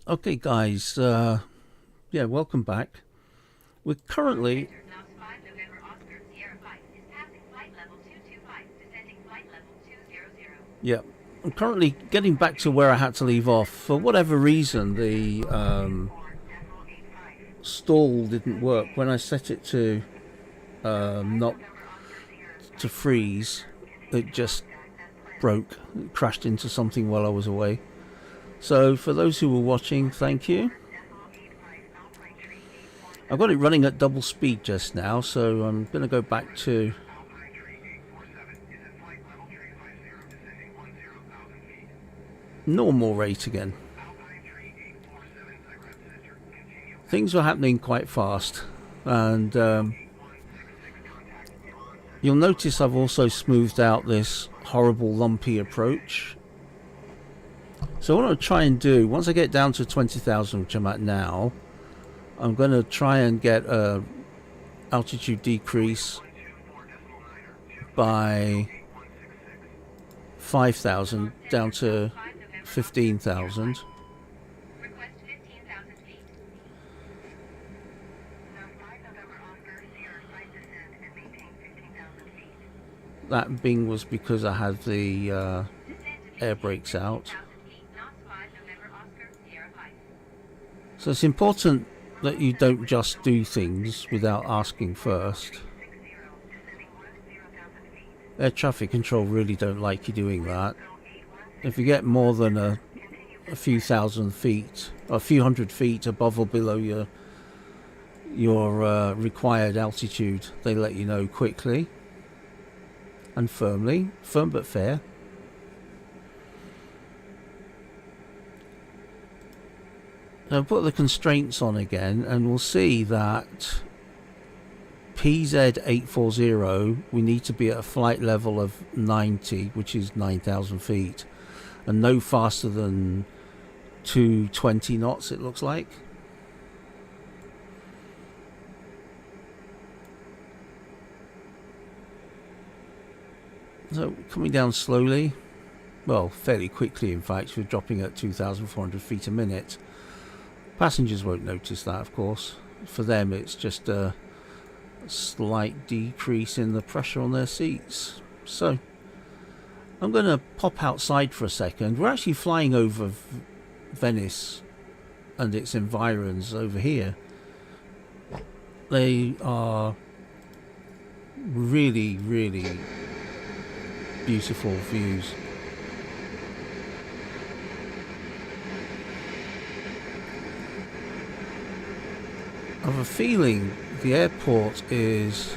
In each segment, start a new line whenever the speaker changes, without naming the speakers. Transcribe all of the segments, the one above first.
Okay, guys, yeah, welcome back. We're currently, yeah, I'm currently getting back to where I had to leave off. For whatever reason, the stall didn't work when I set it to not to freeze. It just broke, it crashed into something while I was away. So, for those who were watching, thank you. I've got it running at double speed just now, so I'm going to go back to normal rate again. Things were happening quite fast, and you'll notice I've also smoothed out this horrible lumpy approach. So what I'll try and do, once I get down to 20,000, which I'm at now, I'm going to try and get a altitude decrease by 5,000 down to 15,000. That being was because I had the air brakes out. So it's important that you don't just do things without asking first. Air traffic control really don't like you doing that. If you get more than a few thousand feet, or a few hundred feet above or below your required altitude, they let you know quickly and firmly. Firm but fair. Now put the constraints on again, and we'll see that PZ840, we need to be at a flight level of 90, which is 9,000 feet, and no faster than 220 knots, it looks like. So coming down slowly, well, fairly quickly in fact. We're dropping at 2,400 feet a minute. Passengers won't notice that, of course. For them it's just a slight decrease in the pressure on their seats. So I'm going to pop outside for a second. We're actually flying over Venice and its environs over here. They are really, really beautiful views. I have a feeling the airport is...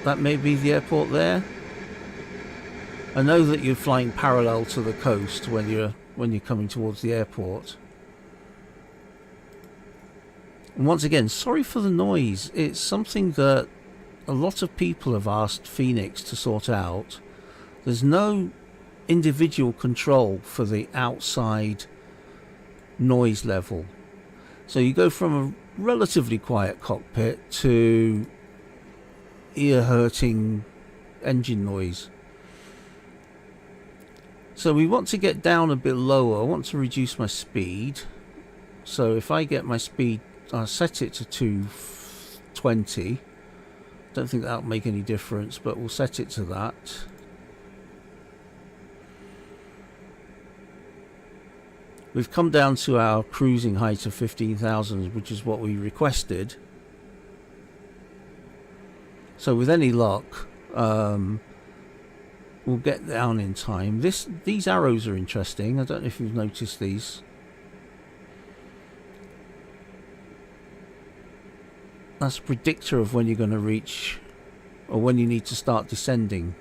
that may be the airport there. I know that you're flying parallel to the coast when you're coming towards the airport. And once again, sorry for the noise. It's something that a lot of people have asked Fenix to sort out. There's no individual control for the outside noise level. So you go from a relatively quiet cockpit to ear-hurting engine noise. So we want to get down a bit lower. I want to reduce my speed. So if I get my speed, I'll set it to 220. Don't think that'll make any difference, but we'll set it to that. We've come down to our cruising height of 15,000, which is what we requested. So with any luck, we'll get down in time. These arrows are interesting. I don't know if you've noticed these. That's a predictor of when you're going to reach, or when you need to start descending.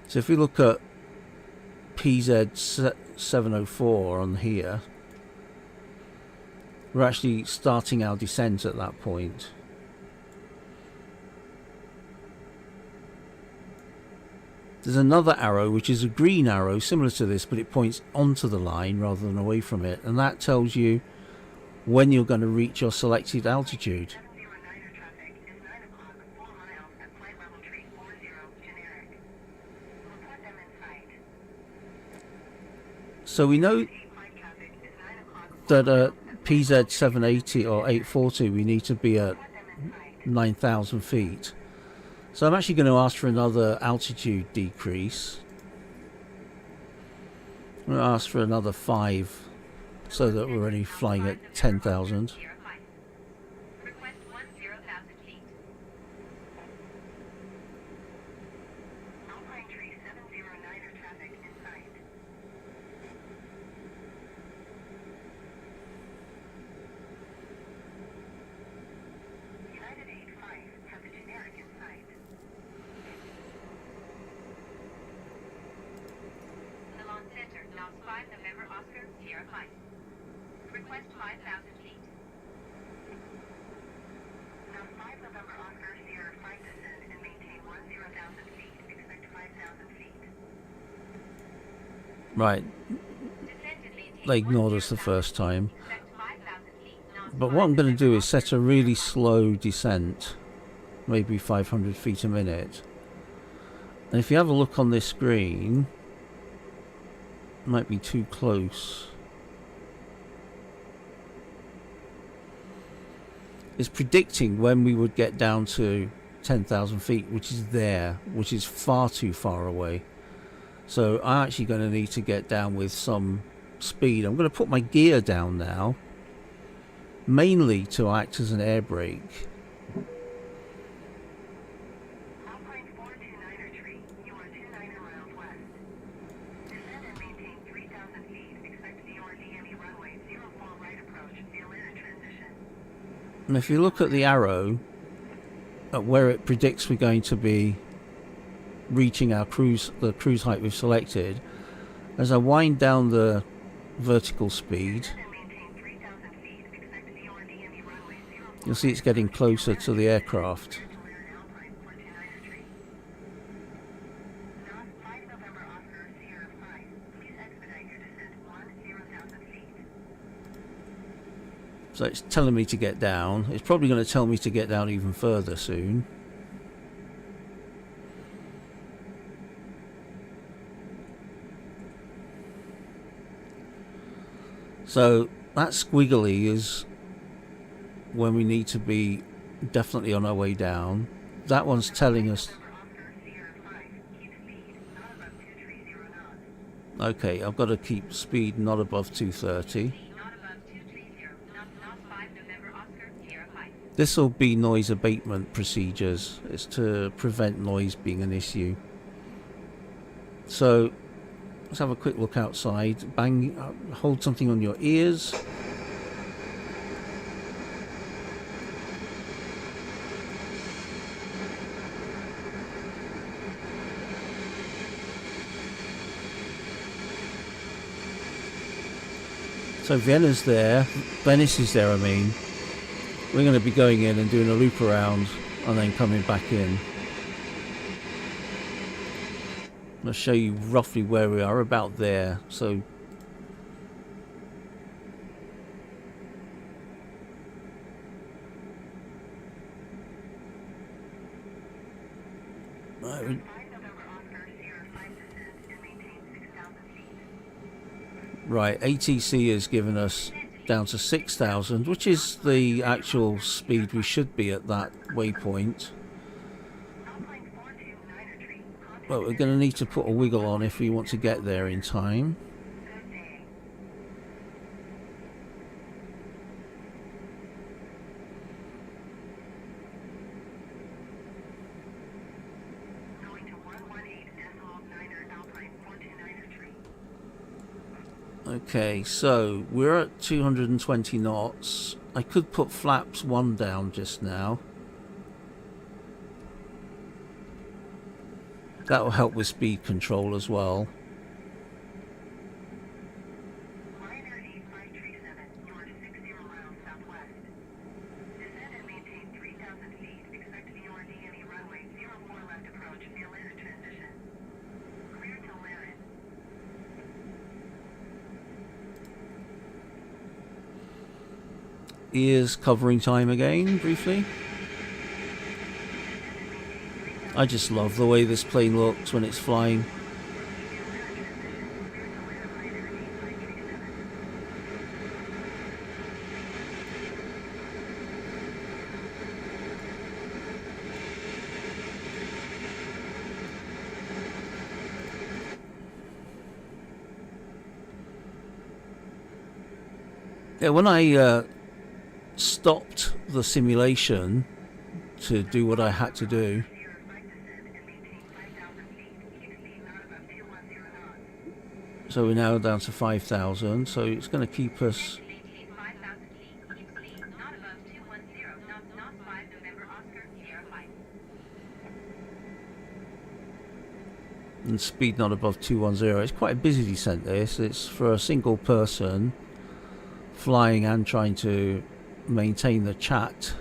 So if we look at PZ704 on here, we're actually starting our descent at that point. There's another arrow which is a green arrow similar to this, but it points onto the line rather than away from it, and that tells you when you're going to reach your selected altitude. So we know that at PZ 780 or 840 we need to be at 9,000 feet. So I'm actually going to ask for another altitude decrease. I'm going to ask for another 5 so that we're only flying at 10,000. Right, they ignored us the first time. But what I'm going to do is set a really slow descent, maybe 500 feet a minute. And if you have a look on this screen, it might be too close. It's predicting when we would get down to 10,000 feet, which is far too far away. So I'm actually going to need to get down with some speed. I'm going to put my gear down now, mainly to act as an air brake. And if you look at the arrow at where it predicts we're going to be reaching the cruise height we've selected, as I wind down the vertical speed, you'll see it's getting closer to the aircraft. So it's telling me to get down. It's probably going to tell me to get down even further soon. So that squiggly is when we need to be definitely on our way down. That one's telling us... Okay, I've got to keep speed not above 230. This will be noise abatement procedures. It's to prevent noise being an issue. So let's have a quick look outside. Bang, hold something on your ears. So Vienna's there, Venice is there, I mean. We're going to be going in and doing a loop around and then coming back in. I'll show you roughly where we are, about there. So right, ATC has given us down to 6,000, which is the actual speed we should be at that waypoint. But we're going to need to put a wiggle on if we want to get there in time. Okay, so we're at 220 knots. I could put flaps 1 down just now. That will help with speed control as well. Ears covering time again, briefly. I just love the way this plane looks when it's flying. Yeah, when I stopped the simulation to do what I had to do, so we're now down to 5,000, so it's going to keep us. And speed not above 210. It's quite a busy descent this. It's for a single person flying and trying to maintain the chat.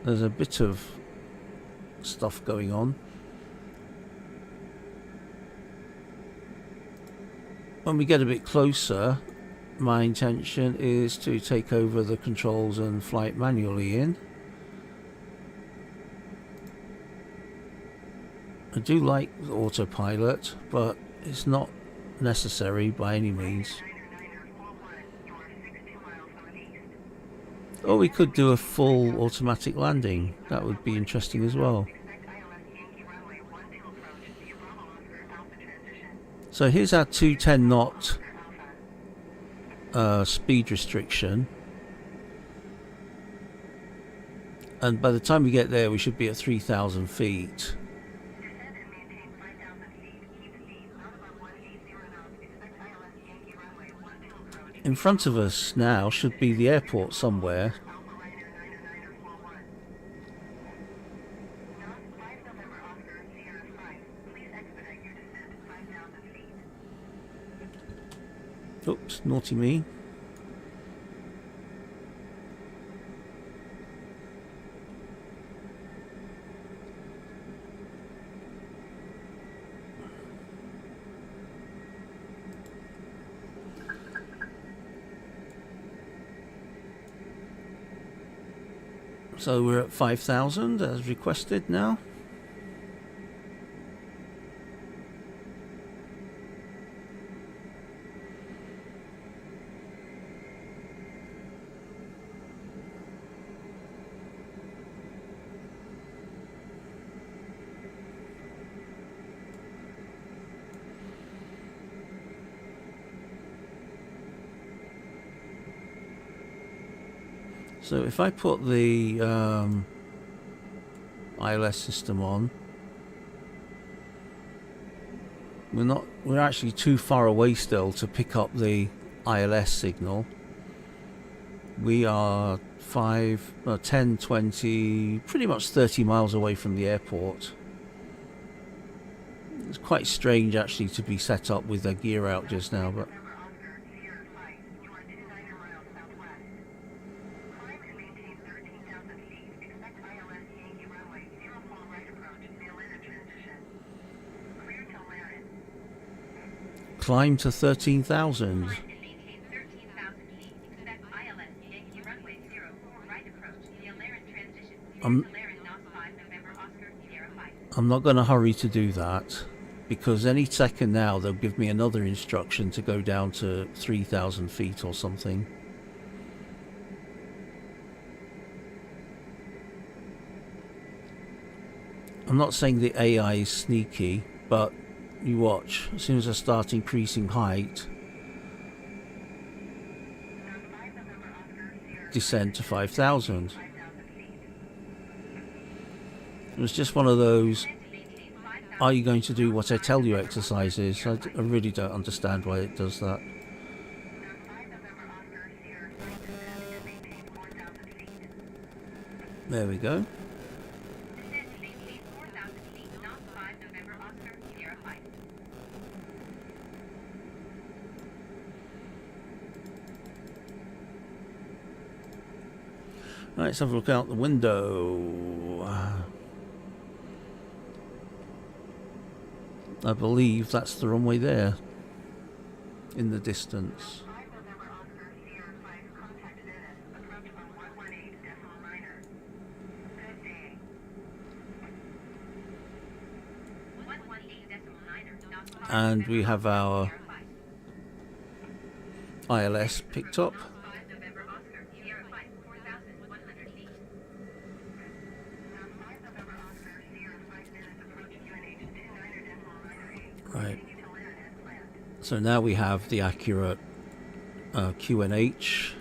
There's a bit of stuff going on. When we get a bit closer, my intention is to take over the controls and fly it manually in. I do like the autopilot, but it's not necessary by any means. Or we could do a full automatic landing. That would be interesting as well. So here's our 210 knot speed restriction. And by the time we get there, we should be at 3,000 feet. In front of us now should be the airport somewhere. Oops, naughty me. So we're at 5,000 as requested now. So if I put the ILS system on, we're actually too far away still to pick up the ILS signal. We are 10, 20, pretty much 30 miles away from the airport. It's quite strange actually to be set up with their gear out just now, but climb to 13,000. I'm not going to hurry to do that, because any second now they'll give me another instruction to go down to 3,000 feet or something. I'm not saying the AI is sneaky, but you watch, as soon as I start increasing height, descend to 5,000. It was just one of those, are you going to do what I tell you exercises? I really don't understand why it does that. There we go. Right, let's have a look out the window. I believe that's the runway there, in the distance. And we have our ILS picked up. Right. So now we have the accurate QNH.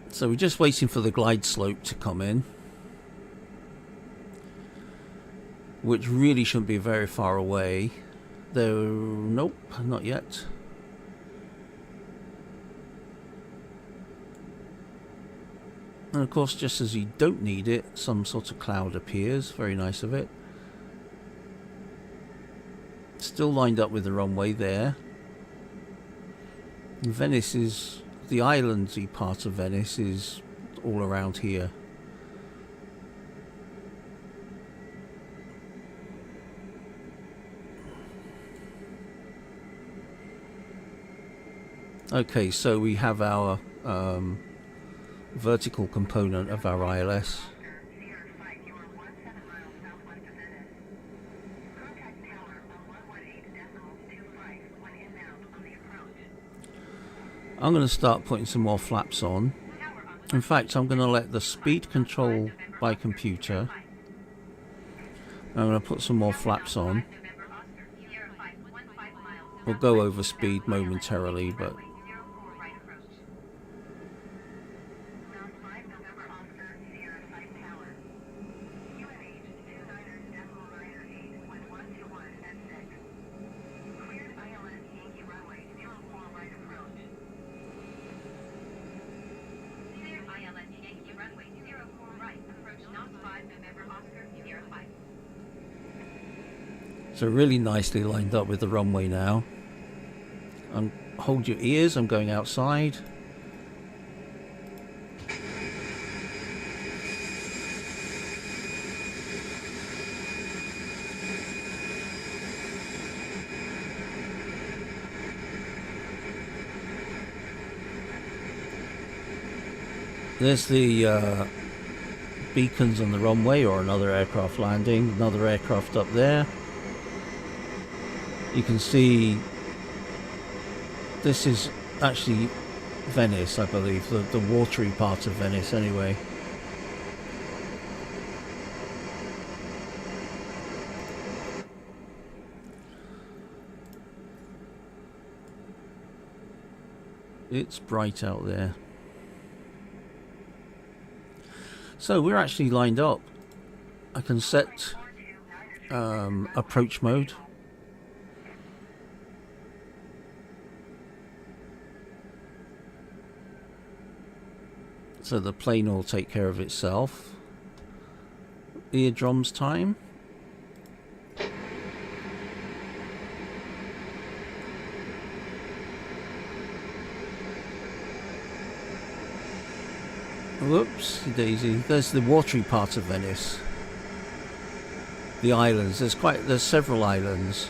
So we're just waiting for the glide slope to come in, which really shouldn't be very far away. Though, nope, not yet. And of course, just as you don't need it, some sort of cloud appears. Very nice of it. Still lined up with the runway there. Venice is... the islandsy part of Venice is all around here. Okay, so we have our vertical component of our ILS. I'm going to start putting some more flaps on. In fact, I'm going to let the speed control by computer. I'm going to put some more flaps on. We'll go over speed momentarily, but... So really nicely lined up with the runway now. Hold your ears, I'm going outside. There's the beacons on the runway, or another aircraft landing, another aircraft up there. You can see this is actually Venice, I believe, the watery part of Venice anyway. It's bright out there. So we're actually lined up. I can set approach mode. So the plane will take care of itself. Eardrums time. Whoops, daisy. There's the watery part of Venice. The islands. There's several islands.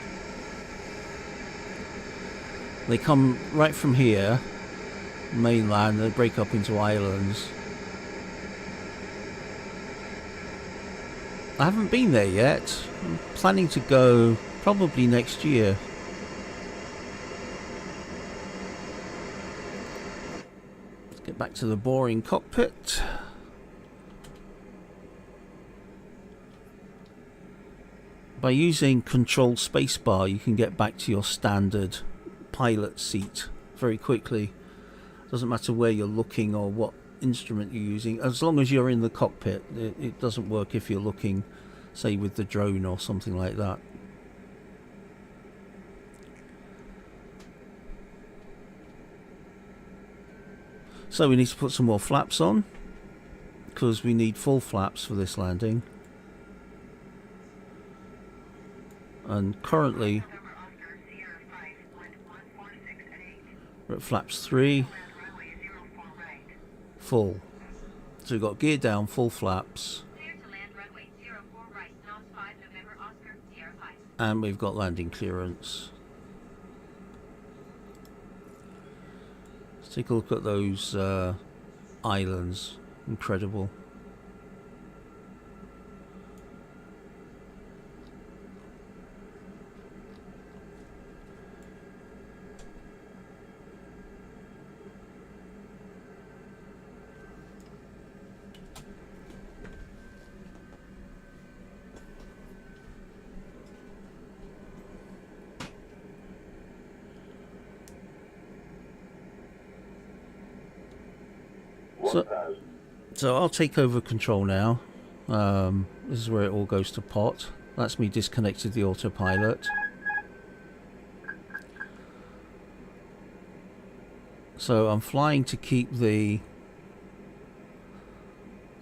They come right from here, mainland, they break up into islands. I haven't been there yet. I'm planning to go probably next year. Let's get back to the boring cockpit. By using control spacebar, you can get back to your standard pilot seat very quickly. Doesn't matter where you're looking or what instrument you're using, as long as you're in the cockpit. It doesn't work if you're looking, say, with the drone or something like that. So we need to put some more flaps on, because we need full flaps for this landing. And currently we're at flaps 3, full. So we've got gear down, full flaps, and we've got landing clearance. Let's take a look at those islands. Incredible. So I'll take over control now. This is where it all goes to pot. That's me disconnected the autopilot. So I'm flying to keep the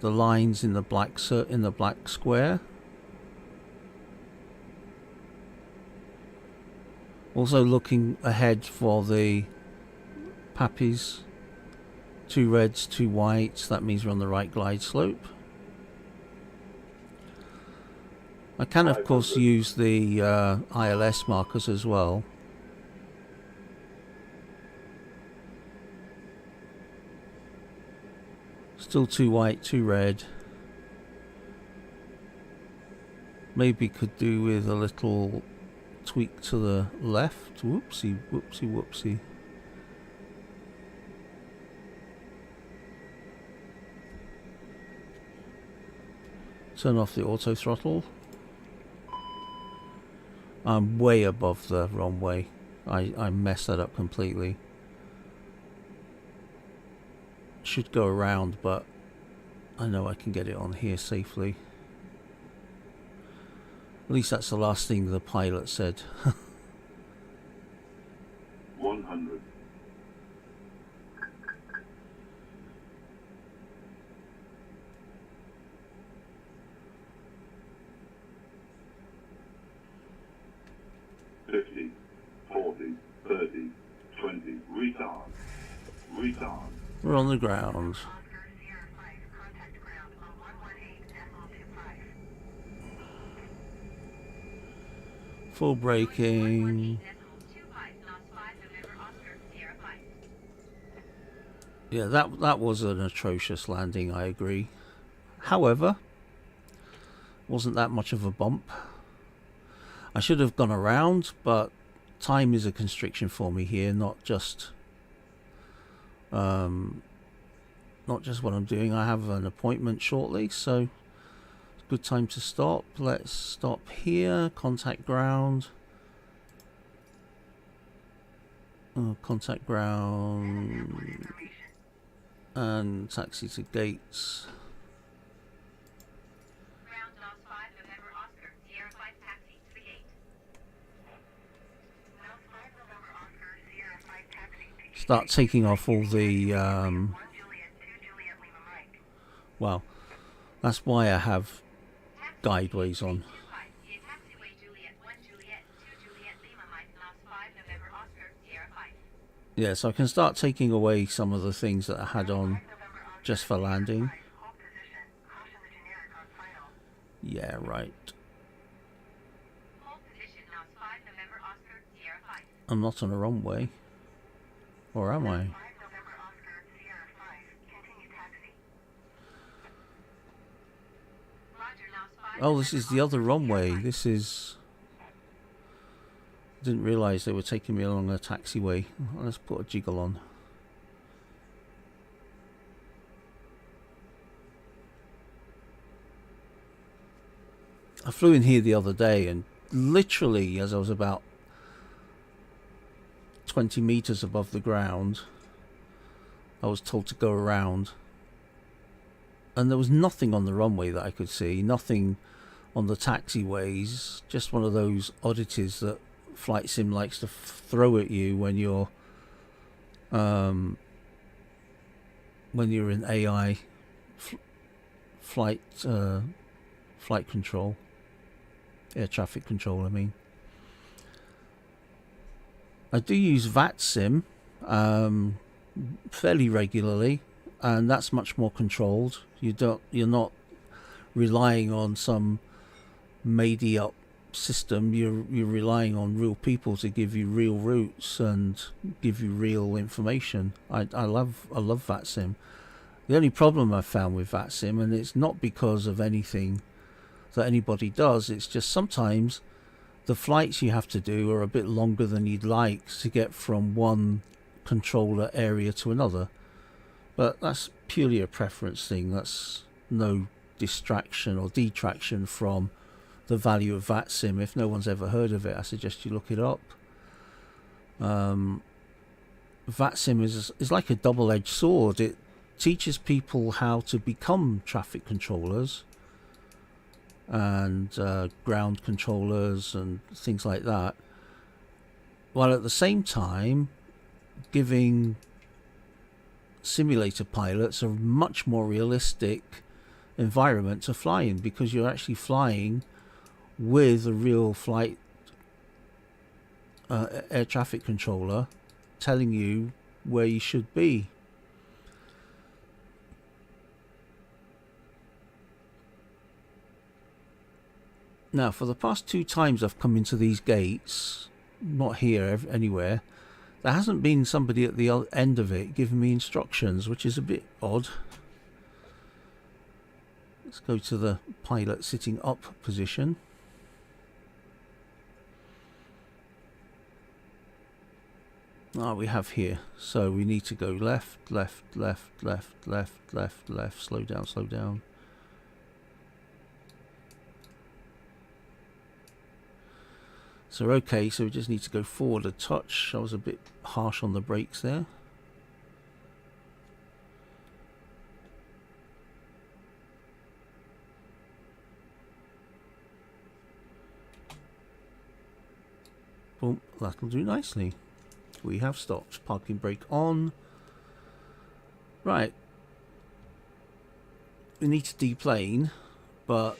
lines in the black square. Also looking ahead for the pappies. 2 reds, 2 whites. That means we're on the right glide slope. I can of course use the ILS markers as well. Still 2 white, 2 red. Maybe could do with a little tweak to the left. Whoopsie, whoopsie, whoopsie. Turn off the auto throttle. I'm way above the runway. I messed that up completely. Should go around, but I know I can get it on here safely. At least that's the last thing the pilot said.
100.
We're on the ground. Full braking. Yeah, that was an atrocious landing, I agree. However, wasn't that much of a bump. I should have gone around, but time is a constriction for me here, not just what I'm doing. I have an appointment shortly, so it's a good time to stop. Let's stop here. Contact ground. Contact ground. And taxi to gates. Start taking off all the well, that's why I have guideways on. Yeah, so I can start taking away some of the things that I had on just for landing. Yeah, right. I'm not on a runway. Or am I? Oh, this is the other runway. This is... Didn't realise they were taking me along a taxiway. Let's put a jiggle on. I flew in here the other day and literally as I was about 20 meters above the ground, I was told to go around, and there was nothing on the runway that I could see, nothing on the taxiways, just one of those oddities that Flight Sim likes to throw at you when you're in AI flight control, air traffic control, I mean. I do use VAT Sim fairly regularly, and that's much more controlled. You're not relying on some made up system. You're relying on real people to give you real routes and give you real information. I love VAT Sim. The only problem I've found with VATSIM, and it's not because of anything that anybody does, it's just sometimes the flights you have to do are a bit longer than you'd like to get from one controller area to another. But that's purely a preference thing. That's no distraction or detraction from the value of VATSIM. If no one's ever heard of it, I suggest you look it up. VATSIM is like a double-edged sword. It teaches people how to become traffic controllers and ground controllers and things like that, while at the same time giving simulator pilots a much more realistic environment to fly in, because you're actually flying with a real flight air traffic controller telling you where you should be. Now, for the past 2 times I've come into these gates, not here, anywhere, there hasn't been somebody at the end of it giving me instructions, which is a bit odd. Let's go to the pilot sitting up position. We have here. So we need to go left, left, left, left, left, left, left. Slow down, slow down. So okay, so we just need to go forward a touch. I was a bit harsh on the brakes there. Boom, that'll do nicely. We have stopped. Parking brake on. Right. We need to deplane, but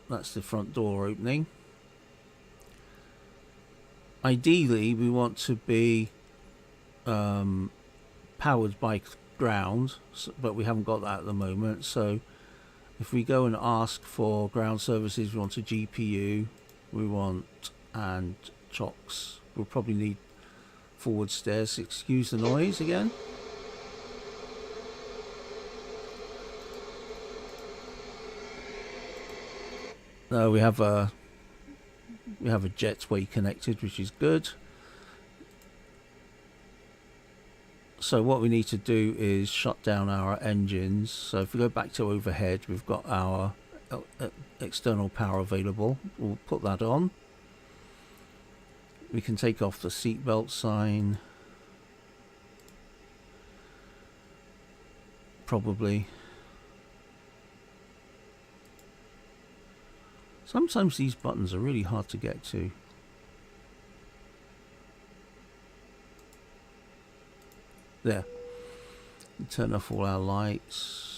that's the front door opening. Ideally, we want to be powered by ground, but we haven't got that at the moment. So if we go and ask for ground services, we want a GPU, we want, and chocks. We'll probably need forward stairs. Excuse the noise again. No, we have a jetway connected, which is good. So what we need to do is shut down our engines. So if we go back to overhead, we've got our external power available. We'll put that on. We can take off the seatbelt sign. Probably. Sometimes these buttons are really hard to get to. There. Turn off all our lights.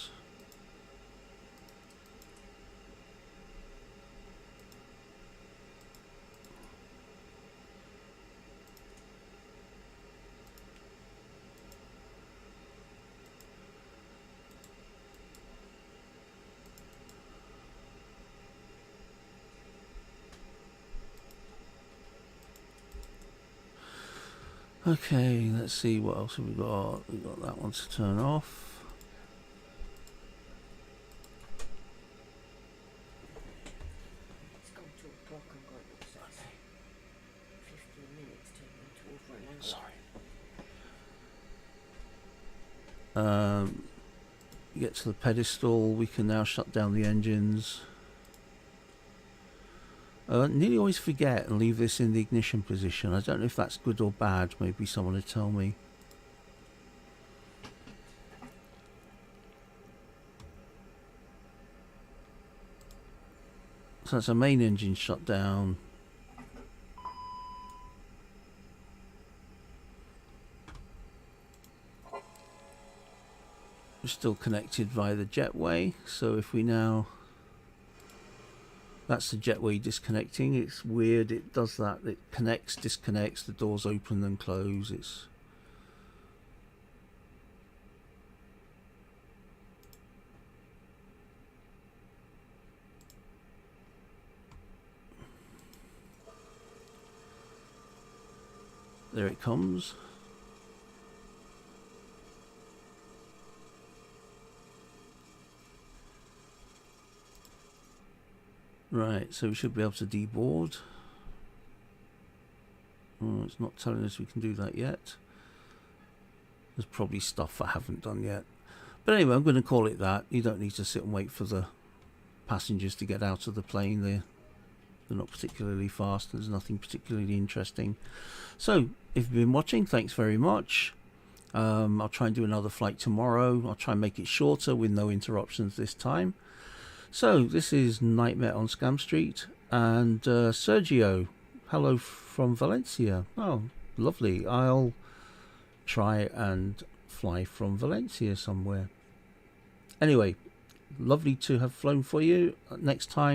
Okay, let's see what else have we got. We've got that one to turn off.
It's gone 2 o'clock. I'm going to say 15 minutes to over an hour.
Sorry. Get to the pedestal. We can now shut down the engines. I nearly always forget and leave this in the ignition position. I don't know if that's good or bad. Maybe someone will tell me. So that's our main engine shut down. We're still connected via the jetway. So if we now... That's the jetway disconnecting. It's weird, it does that. It connects, disconnects, the doors open and close. It's there it comes. Right, so we should be able to deboard. Oh, it's not telling us we can do that yet. There's probably stuff I haven't done yet. But anyway, I'm going to call it that. You don't need to sit and wait for the passengers to get out of the plane. They're not particularly fast. There's nothing particularly interesting. So, if you've been watching, thanks very much. I'll try and do another flight tomorrow. I'll try and make it shorter with no interruptions this time. So, this is Nightmare on Scam Street. And Sergio, hello from Valencia. Oh, lovely. I'll try and fly from Valencia somewhere. Anyway, lovely to have flown for you. Next time